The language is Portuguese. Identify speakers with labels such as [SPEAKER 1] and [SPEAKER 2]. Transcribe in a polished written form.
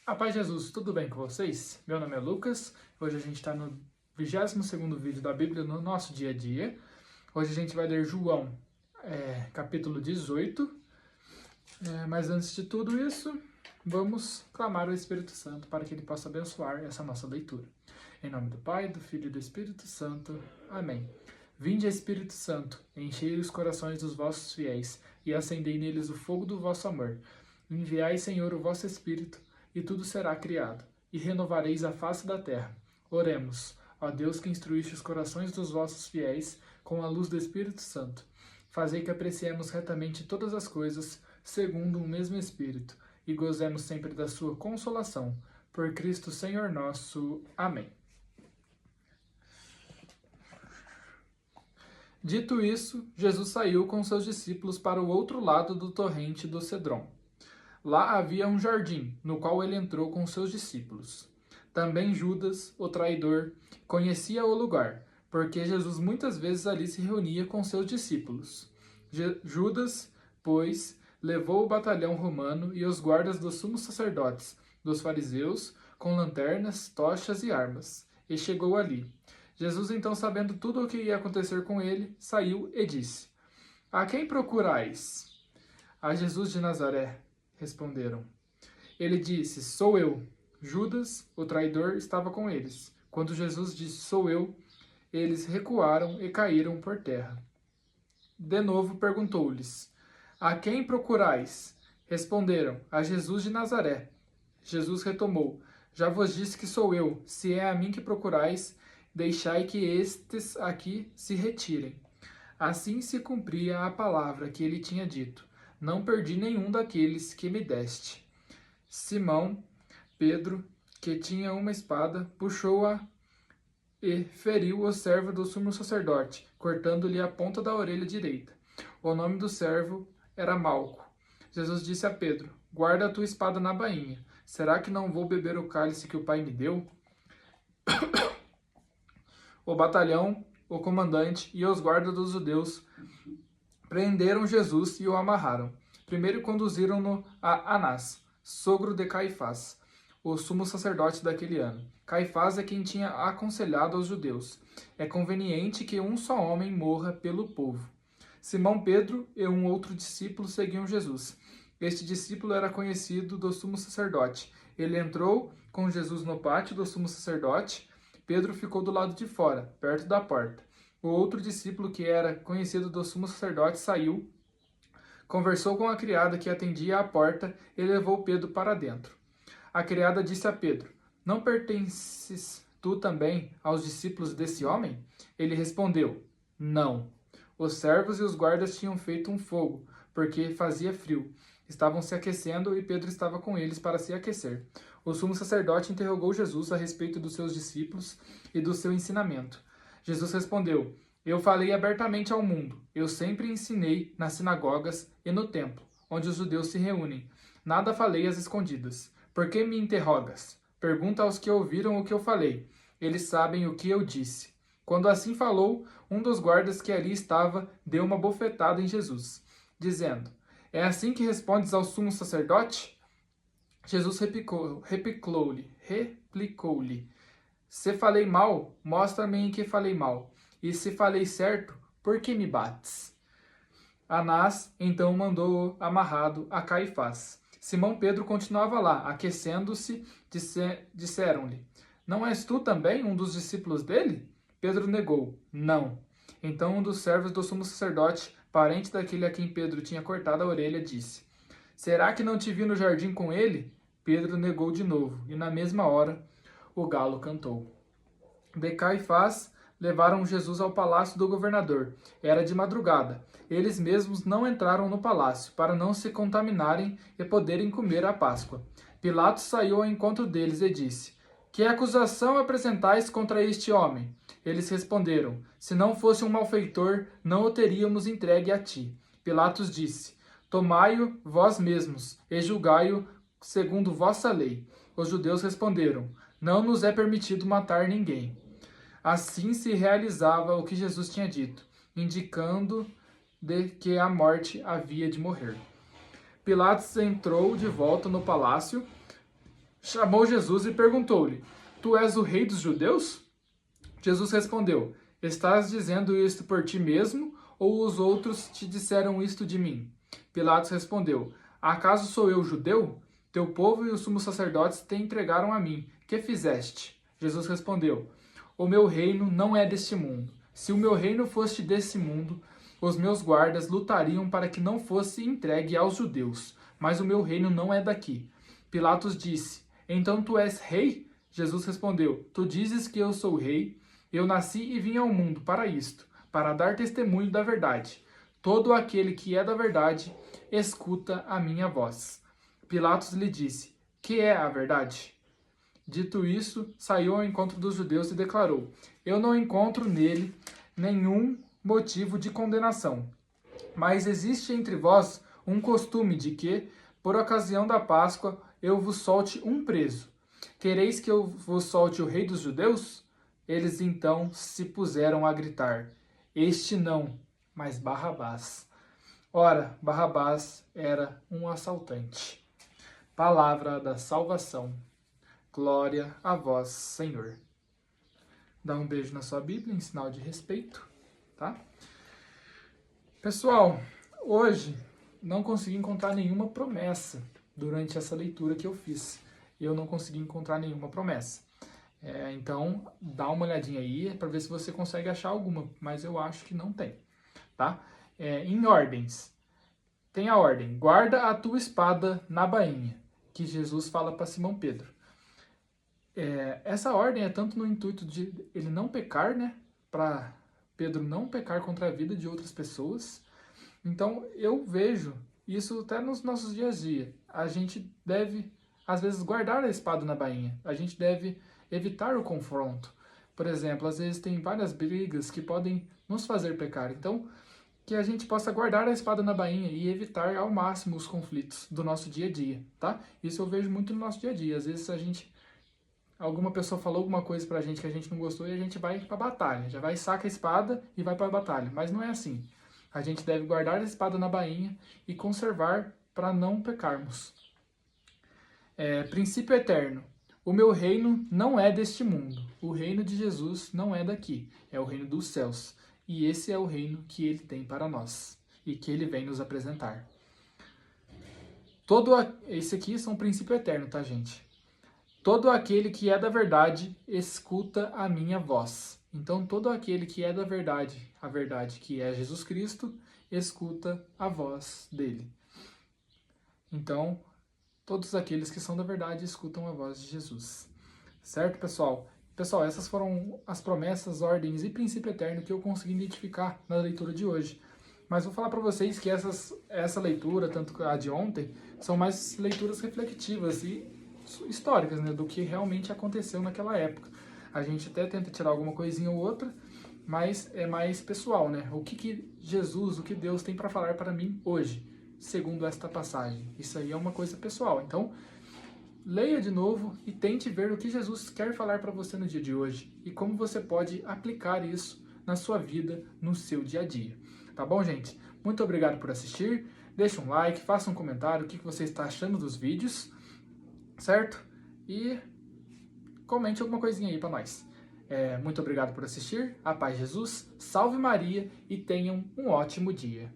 [SPEAKER 1] A paz de Jesus, tudo bem com vocês? Meu nome é Lucas, hoje a gente está no 22º vídeo da Bíblia no nosso dia a dia. Hoje a gente vai ler João, capítulo 18. Mas antes de tudo isso, vamos clamar ao Espírito Santo para que ele possa abençoar essa nossa leitura. Em nome do Pai, do Filho e do Espírito Santo. Amém. Vinde, Espírito Santo, enchei os corações dos vossos fiéis e acendei neles o fogo do vosso amor. Enviai, Senhor, o vosso Espírito, e tudo será criado, e renovareis a face da terra. Oremos, ó Deus que instruíste os corações dos vossos fiéis com a luz do Espírito Santo. Fazei que apreciemos retamente todas as coisas, segundo o mesmo Espírito, e gozemos sempre da sua consolação. Por Cristo Senhor nosso. Amém. Dito isso, Jesus saiu com seus discípulos para o outro lado do torrente do Cedron. Lá havia um jardim, no qual ele entrou com seus discípulos. Também Judas, o traidor, conhecia o lugar, porque Jesus muitas vezes ali se reunia com seus discípulos. Judas, pois, levou o batalhão romano e os guardas dos sumos sacerdotes, dos fariseus, com lanternas, tochas e armas, e chegou ali. Jesus, então, sabendo tudo o que ia acontecer com ele, saiu e disse: A quem procurais? A Jesus de Nazaré, responderam. Ele disse: Sou eu. Judas, o traidor, estava com eles. Quando Jesus disse: Sou eu, eles recuaram e caíram por terra. De novo perguntou-lhes: A quem procurais? Responderam: A Jesus de Nazaré. Jesus retomou: Já vos disse que sou eu. Se é a mim que procurais, deixai que estes aqui se retirem. Assim se cumpria a palavra que ele tinha dito: Não perdi nenhum daqueles que me deste. Simão, Pedro, que tinha uma espada, puxou-a e feriu o servo do sumo sacerdote, cortando-lhe a ponta da orelha direita. O nome do servo era Malco. Jesus disse a Pedro: Guarda a tua espada na bainha. Será que não vou beber o cálice que o Pai me deu? O batalhão, o comandante e os guardas dos judeus prenderam Jesus e o amarraram. Primeiro conduziram-no a Anás, sogro de Caifás, o sumo sacerdote daquele ano. Caifás é quem tinha aconselhado aos judeus: É conveniente que um só homem morra pelo povo. Simão Pedro e um outro discípulo seguiam Jesus. Este discípulo era conhecido do sumo sacerdote. Ele entrou com Jesus no pátio do sumo sacerdote. Pedro ficou do lado de fora, perto da porta. O outro discípulo, que era conhecido do sumo sacerdote, saiu, conversou com a criada que atendia à porta e levou Pedro para dentro. A criada disse a Pedro: Não pertences tu também aos discípulos desse homem? Ele respondeu: Não. Os servos e os guardas tinham feito um fogo, porque fazia frio. Estavam se aquecendo e Pedro estava com eles para se aquecer. O sumo sacerdote interrogou Jesus a respeito dos seus discípulos e do seu ensinamento. Jesus respondeu: Eu falei abertamente ao mundo. Eu sempre ensinei nas sinagogas e no templo, onde os judeus se reúnem. Nada falei às escondidas. Por que me interrogas? Pergunta aos que ouviram o que eu falei. Eles sabem o que eu disse. Quando assim falou, um dos guardas que ali estava deu uma bofetada em Jesus, dizendo: É assim que respondes ao sumo sacerdote? Jesus replicou-lhe: Se falei mal, mostra-me em que falei mal. E se falei certo, por que me bates? Anás então mandou-o amarrado a Caifás. Simão Pedro continuava lá, aquecendo-se. Disseram-lhe: Não és tu também um dos discípulos dele? Pedro negou: Não. Então um dos servos do sumo sacerdote, parente daquele a quem Pedro tinha cortado a orelha, disse: Será que não te vi no jardim com ele? Pedro negou de novo, e na mesma hora o galo cantou. De Caifás levaram Jesus ao palácio do governador. Era de madrugada. Eles mesmos não entraram no palácio, para não se contaminarem e poderem comer a Páscoa. Pilatos saiu ao encontro deles e disse: Que acusação apresentais contra este homem? Eles responderam: Se não fosse um malfeitor, não o teríamos entregue a ti. Pilatos disse: Tomai-o vós mesmos e julgai-o segundo vossa lei. Os judeus responderam: Não nos é permitido matar ninguém. Assim se realizava o que Jesus tinha dito, indicando de que a morte havia de morrer. Pilatos entrou de volta no palácio chamou Jesus e perguntou-lhe: Tu és o rei dos judeus? Jesus respondeu: Estás dizendo isto por ti mesmo, ou os outros te disseram isto de mim? Pilatos respondeu: Acaso sou eu judeu? Teu povo e os sumos sacerdotes te entregaram a mim. Que fizeste? Jesus respondeu: O meu reino não é deste mundo. Se o meu reino fosse desse mundo, os meus guardas lutariam para que não fosse entregue aos judeus. Mas o meu reino não é daqui. Pilatos disse: Então tu és rei? Jesus respondeu: Tu dizes que eu sou rei. Eu nasci e vim ao mundo para isto, para dar testemunho da verdade. Todo aquele que é da verdade, escuta a minha voz. Pilatos lhe disse: Que é a verdade? Dito isso, saiu ao encontro dos judeus e declarou: Eu não encontro nele nenhum motivo de condenação. Mas existe entre vós um costume de que, por ocasião da Páscoa, eu vos solte um preso. Quereis que eu vos solte o rei dos judeus? Eles então se puseram a gritar: Este não, mas Barrabás. Ora, Barrabás era um assaltante. Palavra da salvação. Glória a vós, Senhor. Dá um beijo na sua Bíblia em sinal de respeito, tá? Pessoal, hoje não consegui encontrar nenhuma promessa durante essa leitura que eu fiz. Eu não consegui encontrar nenhuma promessa. Então, dá uma olhadinha aí para ver se você consegue achar alguma, mas eu acho que não tem, tá? Em ordens, tem a ordem: guarda a tua espada na bainha, que Jesus fala para Simão Pedro. Essa ordem é tanto no intuito de ele não pecar, né? Para Pedro não pecar contra a vida de outras pessoas. Então, eu vejo isso até nos nossos dias a dia. A gente deve, às vezes, guardar a espada na bainha. A gente deve evitar o confronto. Por exemplo, às vezes tem várias brigas que podem nos fazer pecar. Então, que a gente possa guardar a espada na bainha e evitar ao máximo os conflitos do nosso dia a dia, tá? Isso eu vejo muito no nosso dia a dia. Às vezes alguma pessoa falou alguma coisa pra gente que a gente não gostou e a gente vai pra batalha. Já vai, saca a espada e vai pra batalha. Mas não é assim. A gente deve guardar a espada na bainha e conservar para não pecarmos. Princípio eterno. O meu reino não é deste mundo. O reino de Jesus não é daqui. É o reino dos céus. E esse é o reino que ele tem para nós. E que ele vem nos apresentar. Esse aqui são um princípio eterno, tá, gente? Todo aquele que é da verdade, escuta a minha voz. Então, todo aquele que é da verdade, a verdade que é Jesus Cristo, escuta a voz dele. Então, todos aqueles que são da verdade escutam a voz de Jesus. Certo, pessoal? Pessoal, essas foram as promessas, ordens e princípio eterno que eu consegui identificar na leitura de hoje. Mas vou falar para vocês que essa leitura, tanto a de ontem, são mais leituras reflexivas e históricas, né, do que realmente aconteceu naquela época. A gente até tenta tirar alguma coisinha ou outra, mas é mais pessoal, né? O que Jesus, o que Deus tem para falar para mim hoje, segundo esta passagem. Isso aí é uma coisa pessoal. Então, leia de novo e tente ver o que Jesus quer falar para você no dia de hoje e como você pode aplicar isso na sua vida, no seu dia a dia. Tá bom, gente? Muito obrigado por assistir. Deixa um like, faça um comentário, o que você está achando dos vídeos, certo? E comente alguma coisinha aí para nós. Muito obrigado por assistir. A paz de Jesus, salve Maria e tenham um ótimo dia.